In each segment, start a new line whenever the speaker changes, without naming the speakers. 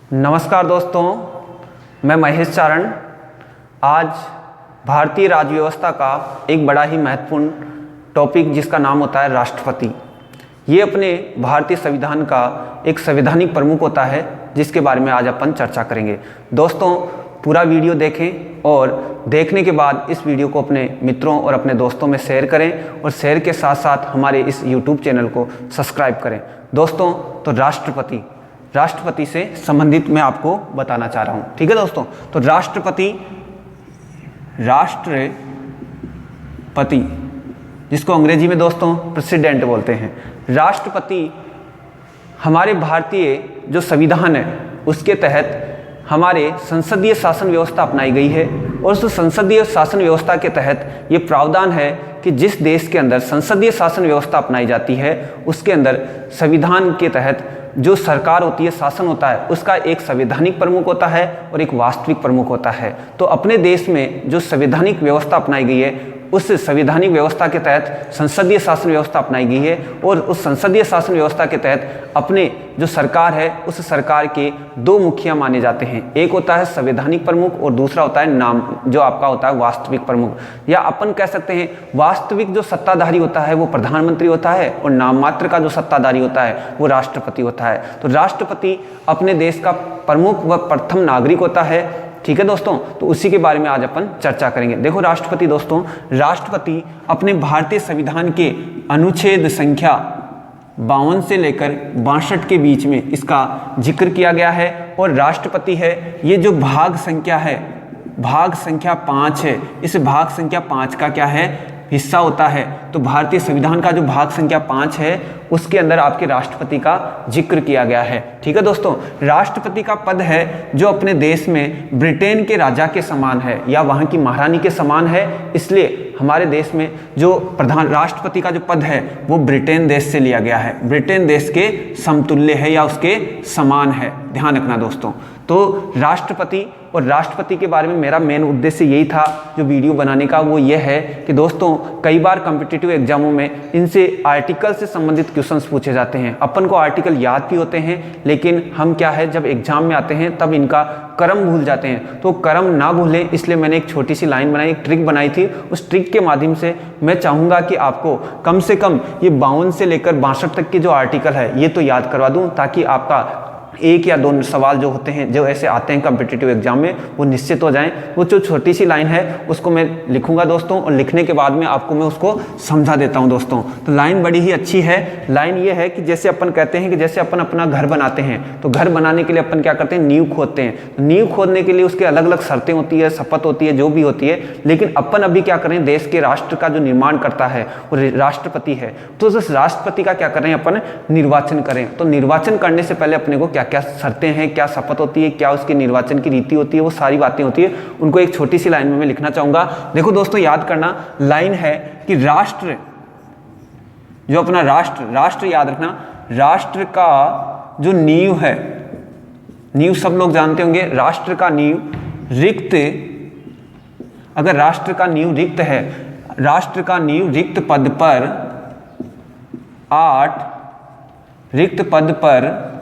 नमस्कार दोस्तों, मैं महेश चारण। आज भारतीय राज्य व्यवस्था का एक बड़ा ही महत्वपूर्ण टॉपिक जिसका नाम होता है राष्ट्रपति। ये अपने भारतीय संविधान का एक संवैधानिक प्रमुख होता है जिसके बारे में आज अपन चर्चा करेंगे। दोस्तों, पूरा वीडियो देखें और देखने के बाद इस वीडियो को अपने मित्रों और अपने दोस्तों में शेयर करें और शेयर के साथ साथ हमारे इस YouTube चैनल को सब्सक्राइब करें। दोस्तों, तो राष्ट्रपति से संबंधित मैं आपको बताना चाह रहा हूँ। ठीक है दोस्तों, तो राष्ट्रपति जिसको अंग्रेजी में दोस्तों प्रेसिडेंट बोलते हैं। राष्ट्रपति हमारे भारतीय जो संविधान है उसके तहत हमारे संसदीय शासन व्यवस्था अपनाई गई है और उस संसदीय शासन व्यवस्था के तहत ये प्रावधान है कि जिस देश के अंदर संसदीय शासन व्यवस्था अपनाई जाती है उसके अंदर संविधान के तहत जो सरकार होती है, शासन होता है, उसका एक संवैधानिक प्रमुख होता है और एक वास्तविक प्रमुख होता है। तो अपने देश में जो संवैधानिक व्यवस्था अपनाई गई है उस संवैधानिक व्यवस्था के तहत संसदीय शासन व्यवस्था अपनाई गई है और उस संसदीय शासन व्यवस्था के तहत अपने जो सरकार है उस सरकार के दो मुखिया माने जाते हैं। एक होता है संवैधानिक प्रमुख और दूसरा होता है जो आपका होता है वास्तविक प्रमुख, या अपन कह सकते हैं वास्तविक जो सत्ताधारी होता है वो प्रधानमंत्री होता है और नाम मात्र का जो सत्ताधारी होता है वो राष्ट्रपति होता है। तो राष्ट्रपति अपने देश का प्रमुख व प्रथम नागरिक होता है। ठीक है दोस्तों, तो उसी के बारे में आज अपन चर्चा करेंगे। देखो राष्ट्रपति अपने भारतीय संविधान के अनुच्छेद संख्या 52 से लेकर 62 के बीच में इसका जिक्र किया गया है। और राष्ट्रपति है ये जो भाग संख्या 5 है, इस भाग संख्या 5 का क्या है, हिस्सा होता है। तो भारतीय संविधान का जो भाग संख्या 5 है उसके अंदर आपके राष्ट्रपति का जिक्र किया गया है। ठीक है दोस्तों, राष्ट्रपति का पद है जो अपने देश में ब्रिटेन के राजा के समान है या वहाँ की महारानी के समान है। इसलिए हमारे देश में जो प्रधान राष्ट्रपति का जो पद है वो ब्रिटेन देश से लिया गया है, ब्रिटेन देश के समतुल्य है या उसके समान है। ध्यान रखना दोस्तों। तो राष्ट्रपति के बारे में मेरा मेन उद्देश्य यही था जो वीडियो बनाने का, वो ये है कि दोस्तों कई बार कॉम्पिटिटिव एग्जामों में इनसे आर्टिकल से संबंधित क्वेश्चंस पूछे जाते हैं। अपन को आर्टिकल याद भी होते हैं लेकिन हम क्या है जब एग्जाम में आते हैं तब इनका क्रम भूल जाते हैं। तो क्रम ना भूलें इसलिए मैंने एक छोटी सी लाइन बनाई, एक ट्रिक बनाई थी। उस ट्रिक के माध्यम से मैं चाहूँगा कि आपको कम से कम ये 52 से लेकर 62 तक के जो आर्टिकल है ये तो याद करवा दूँ ताकि आपका एक या दो सवाल जो होते हैं जो ऐसे आते हैं कॉम्पिटिटिव एग्जाम में वो निश्चित हो जाएं। वो जो छोटी सी लाइन है उसको मैं लिखूंगा दोस्तों और लिखने के बाद में आपको मैं उसको समझा देता हूं दोस्तों। तो लाइन बड़ी ही अच्छी है। लाइन ये है कि जैसे अपन कहते हैं कि जैसे अपन अपना घर बनाते हैं तो घर बनाने के लिए अपन क्या करते हैं, नींव खोदते हैं। तो नींव खोदने के लिए उसके अलग अलग शर्तें होती है, शपथ होती है, जो भी होती है। लेकिन अपन अभी क्या करें, देश के राष्ट्र का जो निर्माण करता है वो राष्ट्रपति है। तो उस राष्ट्रपति का क्या करें, अपन निर्वाचन करें। तो निर्वाचन करने से पहले अपने को क्या शर्तें हैं, क्या शपथ होती है, क्या उसके निर्वाचन की रीति होती है, वो सारी बातें होती है। उनको एक छोटी सी लाइन में मैं लिखना चाहूंगा। देखो दोस्तों, याद करना, लाइन है कि राष्ट्र जो अपना राष्ट्र याद रखना, राष्ट्र का जो नींव है, नींव सब लोग जानते होंगे, राष्ट्र का नींव रिक्त, अगर राष्ट्र का नींव रिक्त है, राष्ट्र का नींव रिक्त पद पर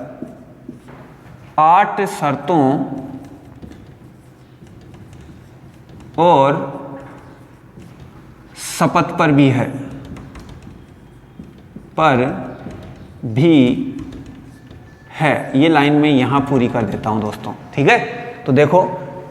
8 शर्तों और शपथ पर भी है। ये लाइन में यहां पूरी कर देता हूं दोस्तों। ठीक है, तो देखो,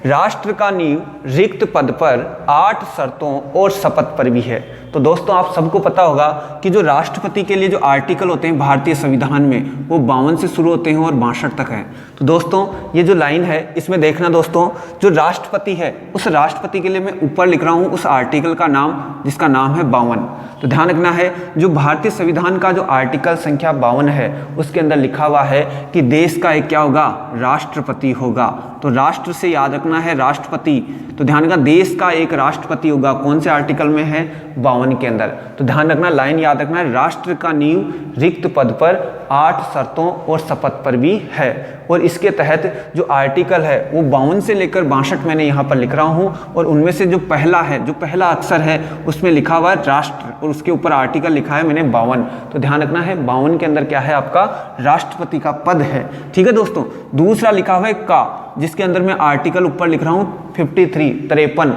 राष्ट्र का नींव रिक्त पद पर 8 शर्तों और शपथ पर भी है। तो दोस्तों आप सबको पता होगा कि जो राष्ट्रपति के लिए जो आर्टिकल होते हैं भारतीय संविधान में वो 52 से शुरू होते हैं और 62 तक हैं। तो दोस्तों ये जो लाइन है इसमें देखना दोस्तों, जो राष्ट्रपति है उस राष्ट्रपति के लिए मैं ऊपर लिख रहा हूँ उस आर्टिकल का नाम जिसका नाम है 52। तो ध्यान रखना है, जो भारतीय संविधान का जो आर्टिकल संख्या 52 है उसके अंदर लिखा हुआ है कि देश का एक क्या होगा, राष्ट्रपति होगा। तो राष्ट्र से याद रखना है राष्ट्रपति। तो ध्यान रखना, देश का एक राष्ट्रपति होगा। कौन से आर्टिकल में है, 52 52 के अंदर। तो ध्यान रखना, लाइन याद रखना है, राष्ट्र का नींव रिक्त पद पर 8 शर्तों और शपथ पर भी है। और इसके तहत जो आर्टिकल है वो 52 से लेकर 62 मैंने यहाँ पर लिख रहा हूँ, और उनमें से जो पहला है, जो पहला अक्षर है उसमें लिखा हुआ है राष्ट्र, और उसके ऊपर आर्टिकल लिखा है मैंने 52। तो ध्यान रखना है 52 के अंदर क्या है, आपका राष्ट्रपति का पद है। ठीक है दोस्तों, दूसरा लिखा हुआ है का, जिसके अंदर मैं आर्टिकल ऊपर लिख रहा हूँ 53,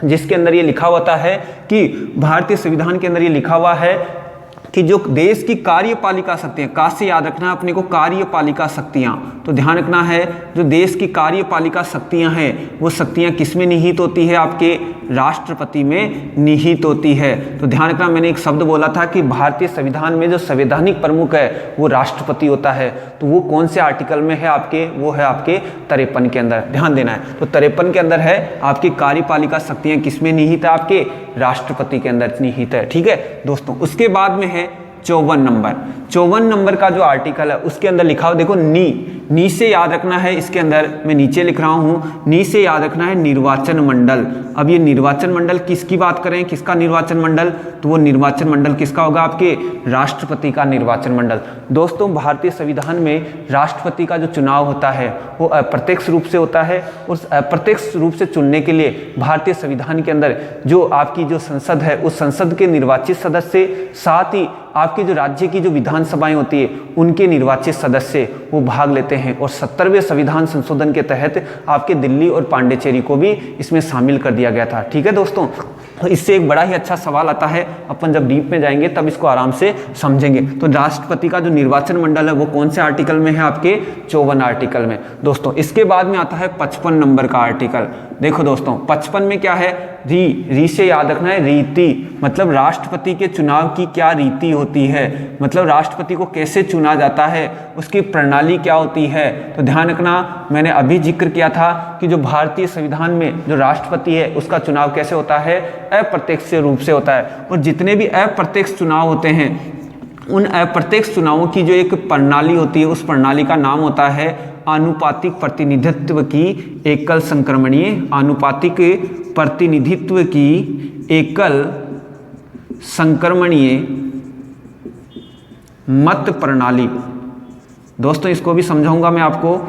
जिसके अंदर ये लिखा होता है कि भारतीय संविधान के अंदर ये लिखा हुआ है कि जो देश की कार्यपालिका शक्तियां, का से याद रखना है अपने को, कार्यपालिका शक्तियां। तो ध्यान रखना है जो देश की कार्यपालिका शक्तियां हैं वो शक्तियां किसमें निहित होती है, आपके राष्ट्रपति में निहित होती है। तो ध्यान रखना, मैंने एक शब्द बोला था कि भारतीय संविधान में जो संवैधानिक प्रमुख है वो राष्ट्रपति होता है। तो वो कौन से आर्टिकल में है आपके, वो है आपके 53 के अंदर, ध्यान देना है। तो 53 के अंदर है आपकी कार्यपालिका शक्तियां किसमें निहित है, आपके राष्ट्रपति के अंदर निहित है। ठीक है दोस्तों, उसके बाद में है 54 नंबर का जो आर्टिकल है उसके अंदर लिखा हो, देखो नी से याद रखना है, इसके अंदर मैं नीचे लिख रहा हूं, नी से याद रखना है निर्वाचन मंडल। अब ये निर्वाचन मंडल किसकी बात करें, किसका निर्वाचन मंडल, तो वो निर्वाचन मंडल किसका होगा, आपके राष्ट्रपति का निर्वाचन मंडल। दोस्तों, भारतीय संविधान में राष्ट्रपति का जो चुनाव होता है वो अप्रत्यक्ष रूप से होता है। उस अप्रत्यक्ष रूप से चुनने के लिए भारतीय संविधान के अंदर जो आपकी जो संसद है उस संसद के निर्वाचित सदस्य, साथ ही आपकी जो राज्य की जो विधानसभाएं होती है उनके निर्वाचित सदस्य वो भाग लेते हैं। और 70वें संविधान संशोधन के तहत आपके दिल्ली और पांडिचेरी को भी इसमें शामिल कर दिया गया था। ठीक है दोस्तों, तो इससे एक बड़ा ही अच्छा सवाल आता है, अपन जब डीप में जाएंगे तब इसको आराम से समझेंगे। तो राष्ट्रपति का जो निर्वाचन मंडल है वो कौन से आर्टिकल में है, आपके 54 आर्टिकल में। दोस्तों, इसके बाद में आता है 55 नंबर का आर्टिकल। देखो दोस्तों, 55 में क्या है, री से याद रखना है रीति, मतलब राष्ट्रपति के चुनाव की क्या रीति होती है, मतलब राष्ट्रपति को कैसे चुना जाता है, उसकी प्रणाली क्या होती है। तो ध्यान रखना, मैंने अभी जिक्र किया था कि जो भारतीय संविधान में जो राष्ट्रपति है उसका चुनाव कैसे होता है, अप्रत्यक्ष रूप से होता है। और जितने भी अप्रत्यक्ष चुनाव होते हैं उन अप्रत्यक्ष चुनावों की जो एक प्रणाली होती है उस प्रणाली का नाम होता है आनुपातिक प्रतिनिधित्व की एकल संक्रमणीय, आनुपातिक प्रतिनिधित्व की एकल संक्रमणीय मत प्रणाली। दोस्तों, इसको भी समझाऊंगा मैं आपको,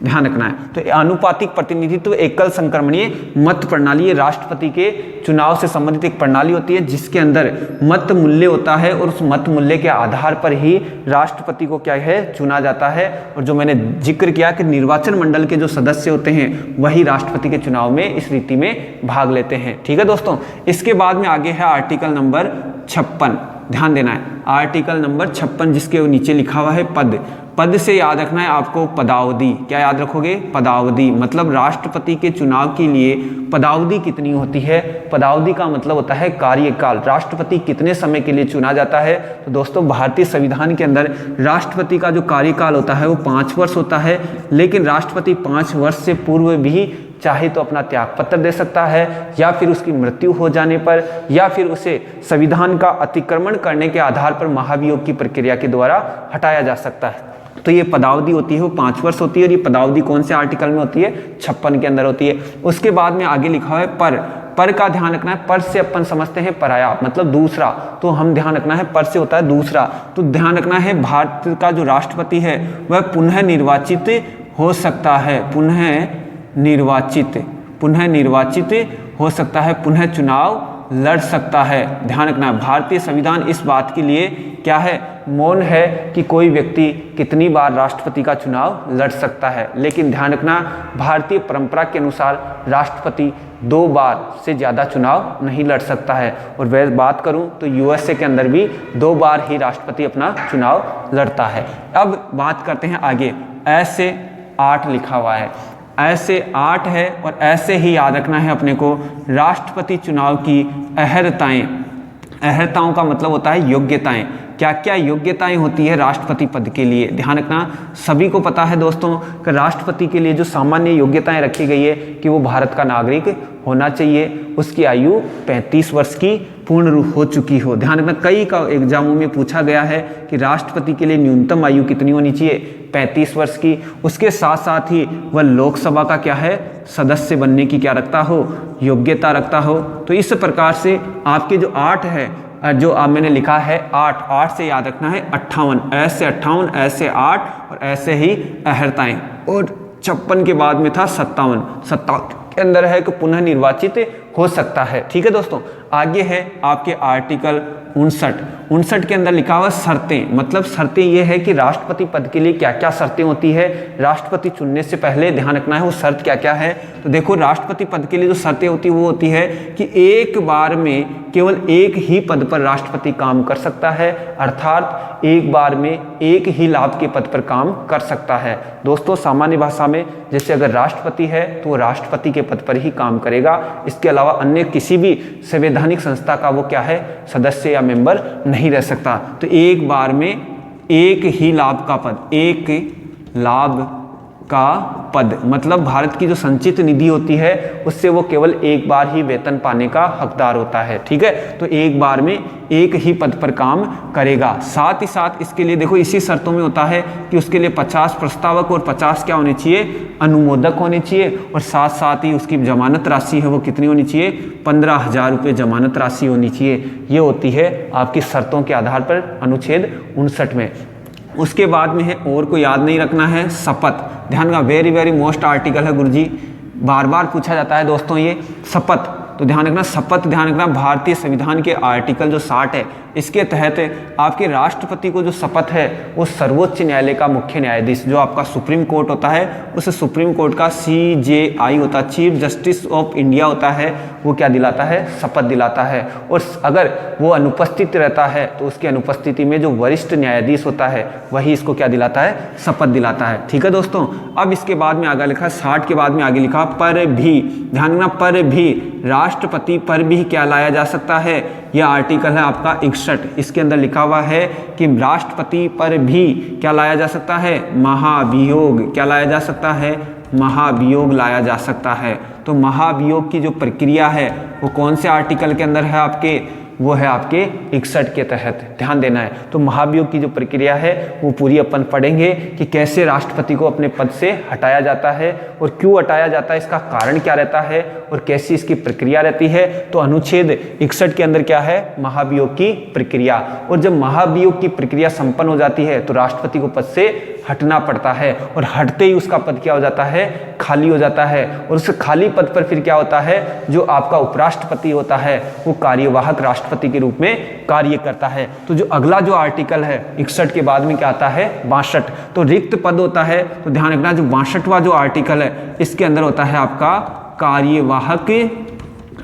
ध्यान रखना है। तो आनुपातिक प्रतिनिधित्व एकल संक्रमणीय मत प्रणाली, राष्ट्रपति के चुनाव से संबंधित एक प्रणाली होती है जिसके अंदर मत मूल्य होता है और उस मत मूल्य के आधार पर ही राष्ट्रपति को क्या है, चुना जाता है। और जो मैंने जिक्र किया कि निर्वाचन मंडल के जो सदस्य होते हैं वही राष्ट्रपति के चुनाव में इस रीति में भाग लेते हैं। ठीक है दोस्तों, इसके बाद में आगे है आर्टिकल नंबर 56, ध्यान देना है, आर्टिकल नंबर 56 जिसके नीचे लिखा हुआ है पद से याद रखना है आपको पदावधि। क्या याद रखोगे, पदावधि, मतलब राष्ट्रपति के चुनाव के लिए पदावधि कितनी होती है। पदावधि का मतलब होता है कार्यकाल, राष्ट्रपति कितने समय के लिए चुना जाता है। तो दोस्तों, भारतीय संविधान के अंदर राष्ट्रपति का जो कार्यकाल होता है वो 5 वर्ष होता है, लेकिन राष्ट्रपति 5 वर्ष से पूर्व भी चाहे तो अपना त्यागपत्र दे सकता है, या फिर उसकी मृत्यु हो जाने पर, या फिर उसे संविधान का अतिक्रमण करने के आधार पर महाभियोग की प्रक्रिया के द्वारा हटाया जा सकता है। तो ये पदावधि होती है वो 5 वर्ष होती है, और ये पदावधि कौन से आर्टिकल में होती है, 56 के अंदर होती है। उसके बाद में आगे लिखा हुआ है पर का ध्यान रखना है, पर से अपन समझते हैं पराया, मतलब दूसरा, तो हम ध्यान रखना है पर से होता है दूसरा। तो ध्यान रखना है भारत का जो राष्ट्रपति है वह पुनः निर्वाचित हो सकता है, पुनः निर्वाचित हो सकता है, पुनः चुनाव लड़ सकता है। ध्यान रखना है, भारतीय संविधान इस बात के लिए क्या है, मौन है कि कोई व्यक्ति कितनी बार राष्ट्रपति का चुनाव लड़ सकता है। लेकिन ध्यान रखना, भारतीय परंपरा के अनुसार राष्ट्रपति 2 बार से ज़्यादा चुनाव नहीं लड़ सकता है। और वह बात करूं तो यूएसए के अंदर भी 2 बार ही राष्ट्रपति अपना चुनाव लड़ता है। अब बात करते हैं आगे, ऐसे 8 लिखा हुआ है, ऐसे 8 है, और ऐसे ही याद रखना है अपने को राष्ट्रपति चुनाव की अहर्ताओं का मतलब होता है योग्यताएं। क्या क्या योग्यताएं होती है राष्ट्रपति पद के लिए, ध्यान रखना। सभी को पता है दोस्तों कि राष्ट्रपति के लिए जो सामान्य योग्यताएं रखी गई है कि वो भारत का नागरिक होना चाहिए, उसकी आयु 35 वर्ष की पूर्ण रूप हो चुकी हो। ध्यान रखना, कई का एग्जामों में पूछा गया है कि राष्ट्रपति के लिए न्यूनतम आयु कितनी होनी चाहिए, 35 वर्ष की। उसके साथ साथ ही वह लोकसभा का क्या है, सदस्य बनने की क्या रखता हो, योग्यता रखता हो। तो इस प्रकार से आपके जो 8 है, जो आप मैंने लिखा है 8 से याद रखना है 58, ऐसे 58, ऐसे 8 और ऐसे ही अहर्ताएं। और 56 के बाद में था 57 के अंदर है कि पुनः निर्वाचित हो सकता है। ठीक है दोस्तों, आगे है आपके आर्टिकल 59 के अंदर लिखा हुआ शर्तें। मतलब शर्तें ये है कि राष्ट्रपति पद के लिए क्या क्या शर्तें होती है, राष्ट्रपति चुनने से पहले ध्यान रखना है वो शर्त क्या क्या है। तो देखो, राष्ट्रपति पद के लिए जो शर्तें होती है वो होती है कि एक बार में केवल एक ही पद पर राष्ट्रपति काम कर सकता है, अर्थात एक बार में एक ही लाभ के पद पर काम कर सकता है। दोस्तों, सामान्य भाषा में जैसे अगर राष्ट्रपति है तो वो राष्ट्रपति के पद पर ही काम करेगा, इसके अलावा अन्य किसी भी संवैधानिक संस्था का वो क्या है, सदस्य या मेंबर नहीं रह सकता। तो एक बार में एक ही लाभ का पद, एक लाभ का पद मतलब भारत की जो संचित निधि होती है उससे वो केवल एक बार ही वेतन पाने का हकदार होता है। ठीक है, तो एक बार में एक ही पद पर काम करेगा। साथ ही साथ इसके लिए देखो, इसी शर्तों में होता है कि उसके लिए 50 प्रस्तावक और 50 क्या होने चाहिए, अनुमोदक होने चाहिए। और साथ साथ ही उसकी जमानत राशि है वो कितनी होनी चाहिए, 15,000 रुपये जमानत राशि होनी चाहिए। ये होती है आपकी शर्तों के आधार पर अनुच्छेद 59 में। उसके बाद में है, और को याद नहीं रखना है, शपथ। ध्यान का वेरी मोस्ट आर्टिकल है गुरुजी, बार बार पूछा जाता है दोस्तों ये शपथ। तो ध्यान रखना, शपथ ध्यान रखना, भारतीय संविधान के आर्टिकल जो 60 है इसके तहत आपके राष्ट्रपति को जो शपथ है वो सर्वोच्च न्यायालय का मुख्य न्यायाधीश, जो आपका सुप्रीम कोर्ट होता है, उस सुप्रीम कोर्ट का CJI होता है, चीफ जस्टिस ऑफ इंडिया होता है, वो क्या दिलाता है, शपथ दिलाता है। और अगर वो अनुपस्थित रहता है तो उसकी अनुपस्थिति में जो वरिष्ठ न्यायाधीश होता है वही इसको क्या दिलाता है, शपथ दिलाता है। ठीक है दोस्तों, अब इसके बाद में आगे लिखा 60 के बाद में आगे लिखा पर भी, ध्यान रखना, पर भी राष्ट्रपति पर भी क्या लाया जा सकता है। यह आर्टिकल है आपका 61, इसके अंदर लिखा हुआ है कि राष्ट्रपति पर भी क्या लाया जा सकता है, महाभियोग। क्या लाया जा सकता है, महाभियोग लाया जा सकता है। तो महाभियोग की जो प्रक्रिया है वो कौन से आर्टिकल के अंदर है आपके, वो है आपके 61 के तहत, ध्यान देना है। तो महाभियोग की जो प्रक्रिया है वो पूरी अपन पढ़ेंगे कि कैसे राष्ट्रपति को अपने पद से हटाया जाता है और क्यों हटाया जाता है, इसका कारण क्या रहता है और कैसी इसकी प्रक्रिया रहती है। तो अनुच्छेद 61 के अंदर क्या है, महाभियोग की प्रक्रिया। और जब महाभियोग की प्रक्रिया संपन्न हो जाती है तो राष्ट्रपति को पद से हटना पड़ता है, और हटते ही उसका पद क्या हो जाता है, खाली हो जाता है। और उस खाली पद पर फिर क्या होता है, जो आपका उपराष्ट्रपति होता है वो कार्यवाहक राष्ट्रपति के रूप में कार्य करता है। तो जो अगला जो आर्टिकल है 61 के बाद में क्या आता है, 62। तो रिक्त पद होता है, तो ध्यान रखना जो 62वां जो आर्टिकल है इसके अंदर होता है आपका कार्यवाहक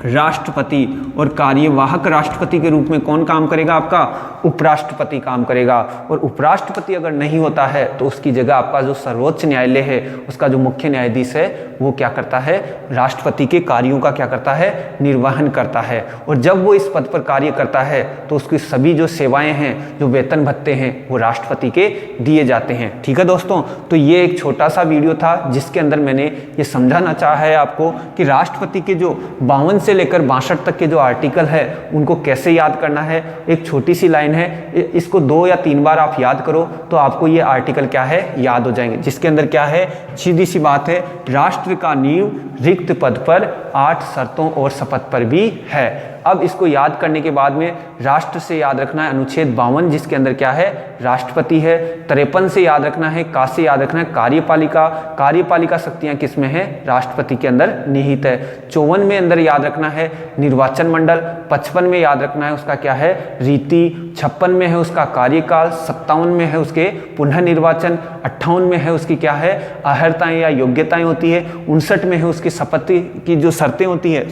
राष्ट्रपति। और कार्यवाहक राष्ट्रपति के रूप में कौन काम करेगा, आपका उपराष्ट्रपति काम करेगा। और उपराष्ट्रपति अगर नहीं होता है तो उसकी जगह आपका जो सर्वोच्च न्यायालय है उसका जो मुख्य न्यायाधीश है वो क्या करता है, राष्ट्रपति के कार्यों का क्या करता है, निर्वहन करता है। और जब वो इस पद पर कार्य करता है तो उसकी सभी जो सेवाएं हैं, जो वेतन भत्ते हैं वो राष्ट्रपति के दिए जाते हैं। ठीक है दोस्तों, तो ये एक छोटा सा वीडियो था जिसके अंदर मैंने ये समझाना चाहा है आपको कि राष्ट्रपति के जो 52 से लेकर 62 तक के जो आर्टिकल है उनको कैसे याद करना है। एक छोटी सी लाइन है, इसको 2 या 3 बार आप याद करो तो आपको ये आर्टिकल क्या है, याद हो जाएंगे। जिसके अंदर क्या है, सीधी सी बात है, राष्ट्र का नींव रिक्त पद पर 8 शर्तों और शपथ पर भी है। अब इसको याद करने के बाद में राष्ट्र से याद रखना है अनुच्छेद 52 जिसके अंदर क्या है, राष्ट्रपति है। 53 से याद रखना है, का से याद रखना है कार्यपालिका। कार्यपालिका शक्तियां किस में है, राष्ट्रपति के अंदर निहित है। 54 में अंदर याद रखना है निर्वाचन मंडल। 55 में याद रखना है उसका क्या है, रीति। 56 में है उसका कार्यकाल। 57 में है उसके पुनः निर्वाचन। 58 में है उसकी क्या है, अर्हताएं या योग्यताएं होती है। 59 में है उसकी शपथ की जो शर्तें होती है,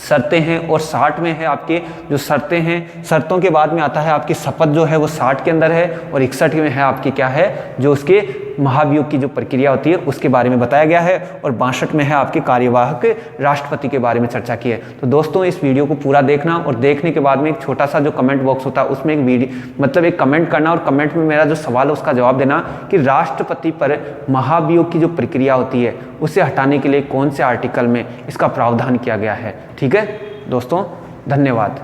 शर्तें हैं। और 60 में है आपके जो शर्तें हैं, शर्तों के बाद में आता है आपकी शपथ जो है वो 60 के अंदर है। और 61 में है आपकी क्या है, जो उसके महाभियोग की जो प्रक्रिया होती है उसके बारे में बताया गया है। और 62 में है आपके कार्यवाहक राष्ट्रपति के बारे में चर्चा की है। तो दोस्तों इस वीडियो को पूरा देखना और देखने के बाद में एक छोटा सा जो कमेंट बॉक्स होता है उसमें एक वीडियो मतलब एक कमेंट करना और कमेंट में मेरा जो सवाल है उसका जवाब देना कि राष्ट्रपति पर महाभियोग की जो प्रक्रिया होती है उसे हटाने के लिए कौन से आर्टिकल में इसका प्रावधान किया गया है। ठीक है दोस्तों, धन्यवाद।